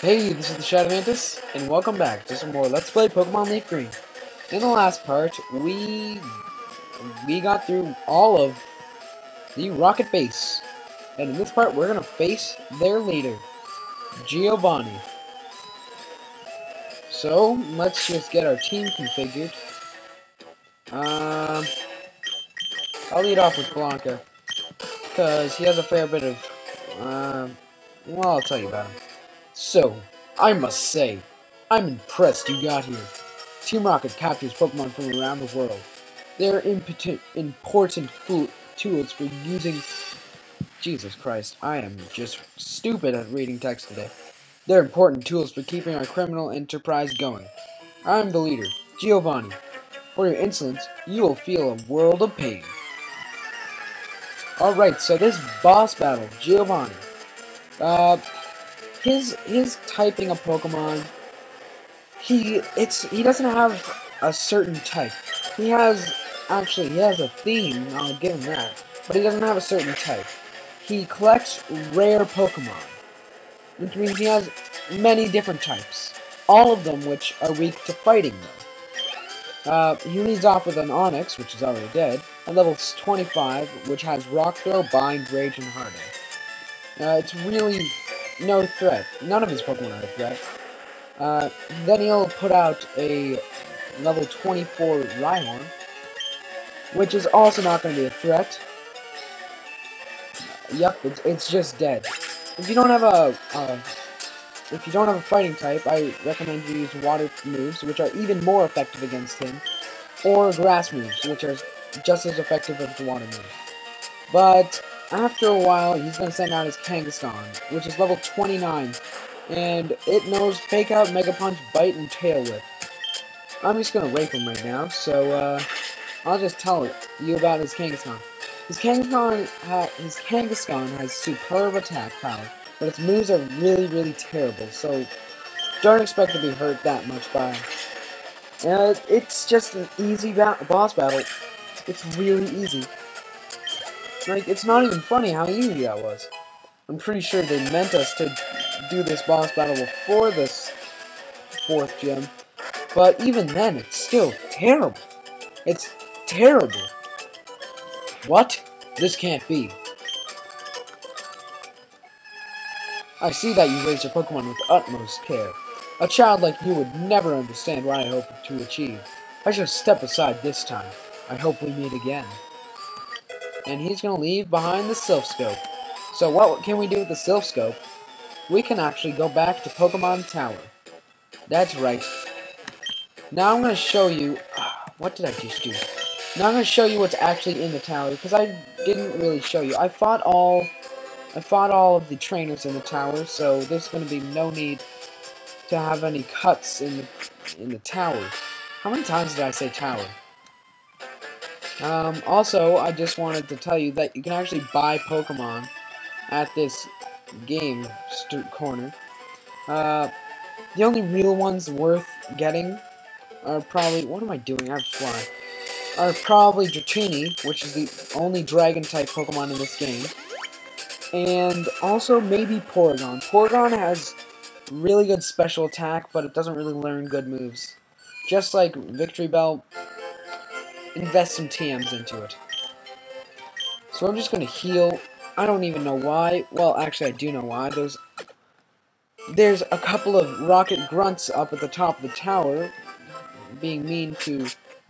Hey, this is the Shadow Mantis, and welcome back to some more Let's Play Pokemon Leaf Green. In the last part, we got through all of the Rocket Base, and in this part, we're gonna face their leader, Giovanni. So let's just get our team configured. I'll lead off with Blanca, because he has a fair bit of, well, I'll tell you about him. So, I must say, I'm impressed you got here. Team Rocket captures Pokemon from around the world. They're important tools for using... Jesus Christ, I am just stupid at reading text today. They're important tools for keeping our criminal enterprise going. I'm the leader, Giovanni. For your insolence, you will feel a world of pain. Alright, so this boss battle, Giovanni. His typing of Pokemon, he doesn't have a certain type. He has a theme, I'll give him that, but he doesn't have a certain type. He collects rare Pokemon, which means he has many different types, all of them which are weak to fighting though. He leads off with an Onix, which is already dead, at level 25, which has Rock Throw, Bind, Rage, and Harden. It's really no threat. None of his Pokemon are a threat. Then he'll put out a level 24 Rhyhorn, which is also not going to be a threat. Yep, it's just dead. If you don't have a fighting type, I recommend you use water moves, which are even more effective against him, or grass moves, which are just as effective as the water moves. But after a while, he's going to send out his Kangaskhan, which is level 29, and it knows Fake Out, Mega Punch, Bite, and Tail Whip. I'm just going to rape him right now, so I'll just tell you about his Kangaskhan. His Kangaskhan has superb attack power, but its moves are really, really terrible, so don't expect to be hurt that much by him. It's just an easy boss battle. It's really easy. Like, it's not even funny how easy that was. I'm pretty sure they meant us to do this boss battle before this 4th gym, but even then, it's still terrible. It's terrible. What? This can't be. I see that you raised your Pokemon with utmost care. A child like you would never understand what I hope to achieve. I shall step aside this time. I hope we meet again. And he's going to leave behind the Silph Scope. So what can we do with the Silph Scope? We can actually go back to Pokemon Tower. That's right. Now I'm going to show you... what did I just do? Now I'm going to show you what's actually in the tower, because I didn't really show you. I fought all of the trainers in the tower, so there's going to be no need to have any cuts in the tower. How many times did I say tower? Also, I just wanted to tell you that you can actually buy Pokemon at this game corner. The only real ones worth getting are probably... what am I doing? I have Fly. Are probably Dratini, which is the only Dragon-type Pokemon in this game. And also maybe Porygon. Porygon has really good special attack, but it doesn't really learn good moves. Just like Victory Bell, invest some TMs into it. So I'm just going to heal. I don't even know why. Well, actually, I do know why. There's a couple of rocket grunts up at the top of the tower being mean to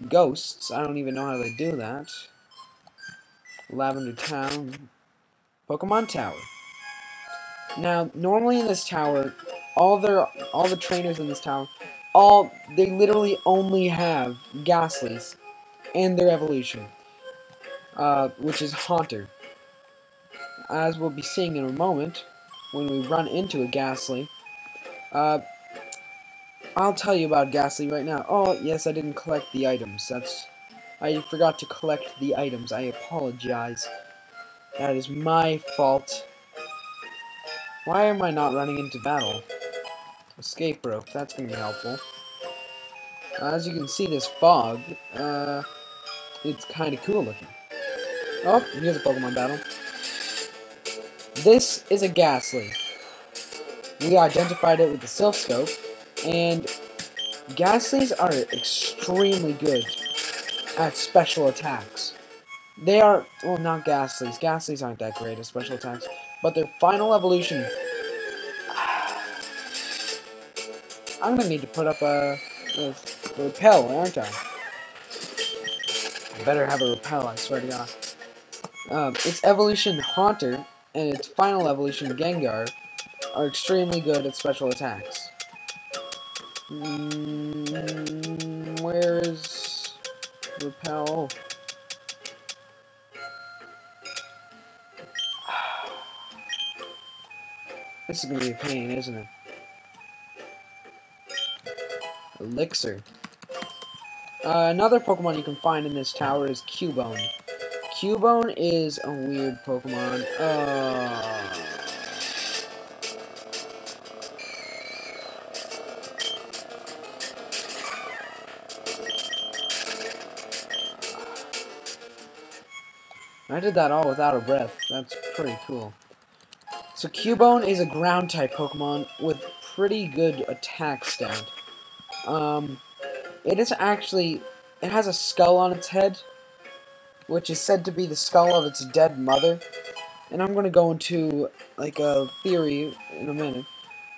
ghosts. I don't even know how they do that. Lavender Town. Pokemon Tower. Now, normally in this tower, all the trainers in this tower, they literally only have Ghastlies and their evolution, which is Haunter. As we'll be seeing in a moment, when we run into a Ghastly, I'll tell you about Ghastly right now. Oh, yes, I didn't collect the items. I forgot to collect the items. I apologize. That is my fault. Why am I not running into battle? Escape rope, that's going to be helpful. As you can see, this fog, it's kind of cool looking. Oh, here's a Pokemon battle. This is a Ghastly. We identified it with the Silph Scope, and Ghastlies are extremely good at special attacks. They are, well, not Ghastlies. Ghastlies aren't that great at special attacks, but their final evolution. I'm gonna need to put up a repel, aren't I? I better have a repel, I swear to God. Its evolution Haunter and its final evolution Gengar are extremely good at special attacks. Where's repel? This is gonna be a pain, isn't it? Elixir. Another Pokemon you can find in this tower is Cubone. Cubone is a weird Pokemon. I did that all without a breath. That's pretty cool. So Cubone is a ground type Pokemon with pretty good attack stat. It has a skull on its head, which is said to be the skull of its dead mother. And I'm going to go into, like, a theory in a minute.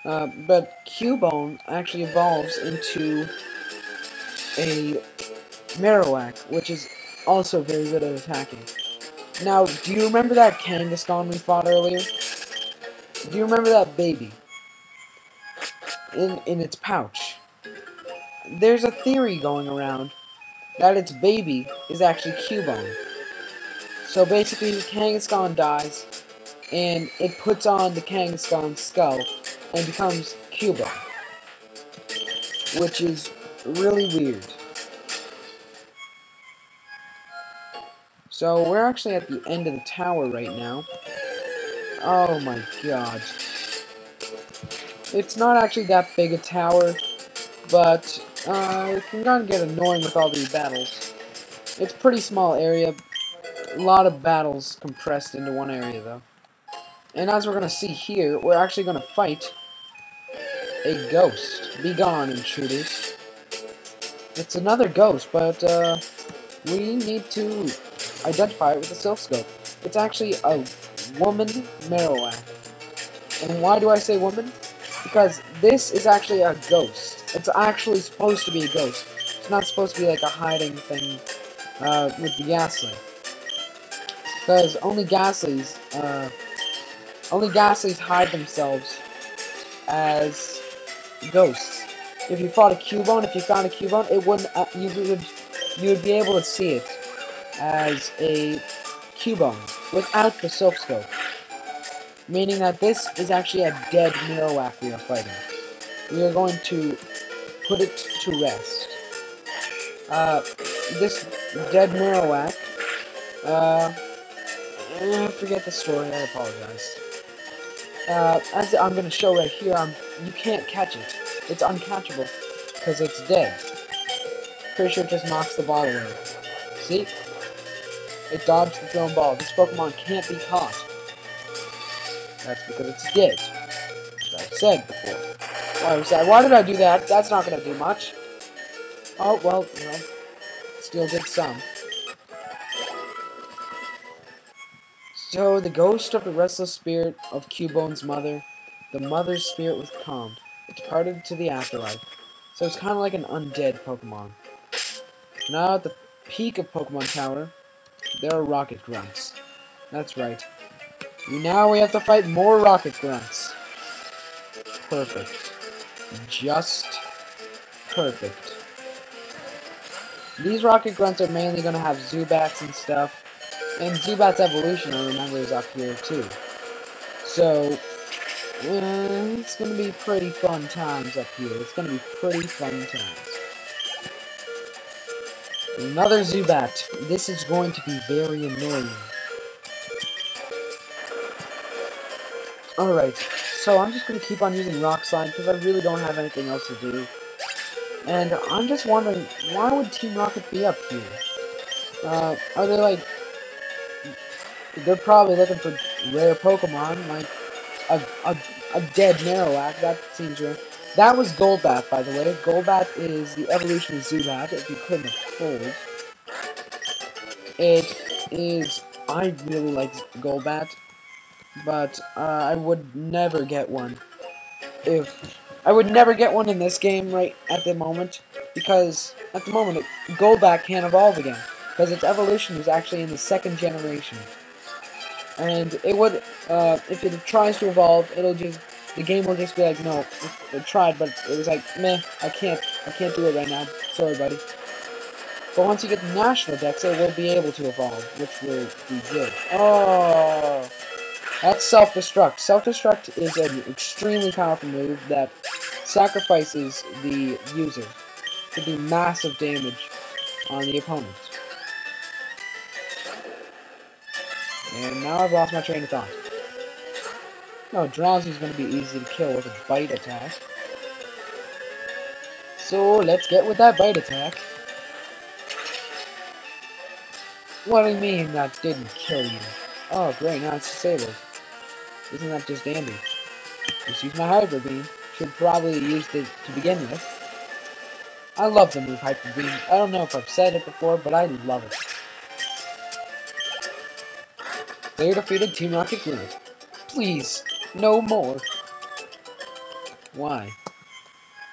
But Cubone actually evolves into a Marowak, which is also very good at attacking. Now, do you remember that Kangaskhan we fought earlier? Do you remember that baby? In its pouch. There's a theory going around that its baby is actually Cubone. So basically, Kangaskhan dies, and it puts on the Kangaskhan skull and becomes Cubone, which is really weird. So we're actually at the end of the tower right now. Oh my god. It's not actually that big a tower, but it can kind of get annoying with all these battles. It's a pretty small area. A lot of battles compressed into one area, though. And as we're going to see here, we're actually going to fight a ghost. Be gone, intruders. It's another ghost, but we need to identify it with the Silph Scope. It's actually a woman Marowak. And why do I say woman? Because this is actually a ghost. It's actually supposed to be a ghost. It's not supposed to be like a hiding thing with the Ghastly. Because only Ghastlies hide themselves as ghosts. If you fought a Cubone, if you found a Cubone, it wouldn't. You would be able to see it as a Cubone without the Silph Scope. Meaning that this is actually a dead Marowak we are fighting. We are going to put it to rest. This dead Marowak, I forget the story, I apologize. As I'm going to show right here, you can't catch it. It's uncatchable, because it's dead. Pretty sure it just knocks the ball away. See? It dodged the thrown ball. This Pokemon can't be caught. That's because it's dead. As I've said before. Why did I do that? That's not going to do much. Oh, well, still did some. So, the ghost of the restless spirit of Cubone's mother, the mother's spirit was calmed. It departed to the afterlife. So it's kind of like an undead Pokemon. Now at the peak of Pokemon Tower, there are rocket grunts. That's right. Now we have to fight more rocket grunts. Perfect. Just perfect. These rocket grunts are mainly going to have Zubats and stuff. And Zubat's evolution, I remember, is up here too. So, it's going to be pretty fun times up here. It's going to be pretty fun times. Another Zubat. This is going to be very annoying. Alright, so I'm just going to keep on using Rock Slide because I really don't have anything else to do. And I'm just wondering, why would Team Rocket be up here? Are they like... They're probably looking for rare Pokemon, like a dead Marowak. That seems right. That was Golbat, by the way. Golbat is the evolution of Zubat, if you couldn't have told. It is... I really like Golbat, but I would never get one. I would never get one in this game right at the moment, because at the moment Golbat can't evolve again, because its evolution is actually in the 2nd generation. And it would, if it tries to evolve, the game will just be like, no, it tried, but it was like, meh, I can't do it right now, sorry buddy. But once you get the National Dex, it will be able to evolve, which will be good. Oh, that's Self-Destruct. Self-Destruct is an extremely powerful move that sacrifices the user to do massive damage on the opponent. And now I've lost my train of thought. No, Drowsy is going to be easy to kill with a bite attack. So let's get with that bite attack. What do you mean that didn't kill you? Oh great, now it's disabled. Isn't that just dandy? Just use my Hyper Beam. Should probably have used it to begin with. I love the move Hyper Beam. I don't know if I've said it before, but I love it. Player defeated Team Rocket Grunt. Please, no more. Why?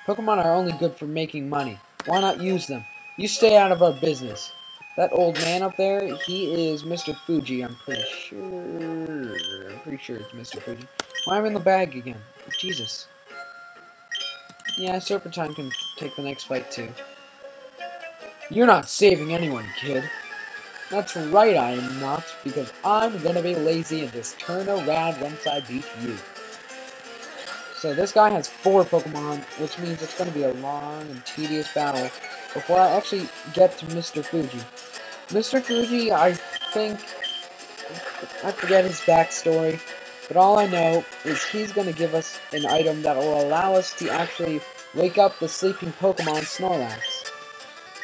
Pokemon are only good for making money. Why not use them? You stay out of our business. That old man up there, he is Mr. Fuji, I'm pretty sure. I'm pretty sure it's Mr. Fuji. Why am I in the bag again? Jesus. Yeah, Serpentine can take the next fight too. You're not saving anyone, kid. That's right, I am not, because I'm gonna be lazy and just turn around once I beat you. So this guy has 4 Pokemon, which means it's gonna be a long and tedious battle before I actually get to Mr. Fuji. Mr. Fuji, I think, I forget his backstory, but all I know is he's gonna give us an item that will allow us to actually wake up the sleeping Pokemon Snorlax,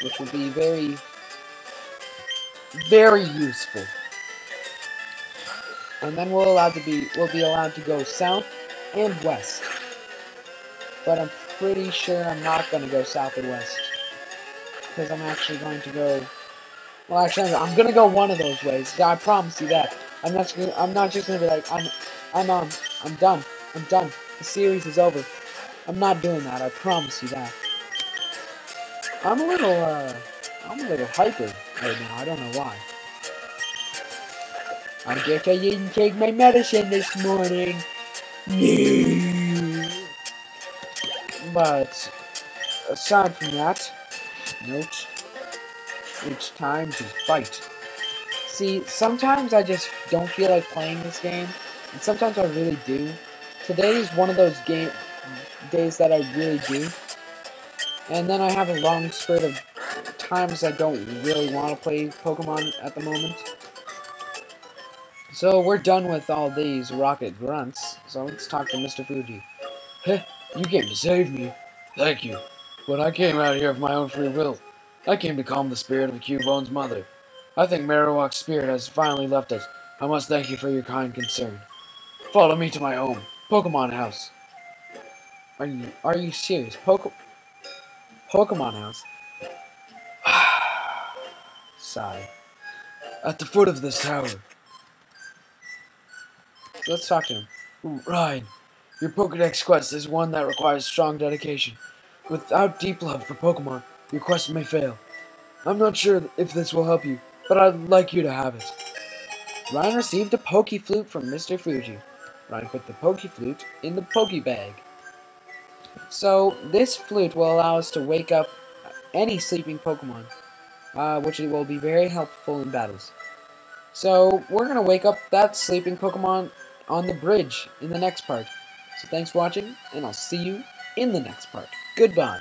which will be very, very useful. And then we'll be allowed to go south and west. But I'm pretty sure I'm not going to go south or west, because I'm actually going to go... Well, actually, I'm going to go one of those ways. I promise you that. I'm not just going to be like, I'm done. I'm done. The series is over. I'm not doing that. I promise you that. I'm a little hyper right now. I don't know why. I guess I didn't take my medicine this morning. But aside from that, note, it's time to fight. See, sometimes I just don't feel like playing this game, and sometimes I really do. Today is one of those days that I really do. And then I have a long spurt of times I don't really want to play Pokemon at the moment. So we're done with all these rocket grunts, so let's talk to Mr. Fuji. Heh, you came to save me. Thank you. But I came out here of my own free will. I came to calm the spirit of Cubone's mother. I think Marowak's spirit has finally left us. I must thank you for your kind concern. Follow me to my home, Pokemon House. Are you serious? Pokemon House? Sigh. At the foot of this tower. Let's talk to him. Ryan, your Pokedex quest is one that requires strong dedication. Without deep love for Pokemon, your quest may fail. I'm not sure if this will help you, but I'd like you to have it. Ryan received a Pokeflute from Mr. Fuji. Ryan put the Pokeflute in the Pokebag. So, this flute will allow us to wake up any sleeping Pokemon, which will be very helpful in battles. So, we're going to wake up that sleeping Pokemon on the bridge in the next part. So thanks for watching, and I'll see you in the next part. Goodbye.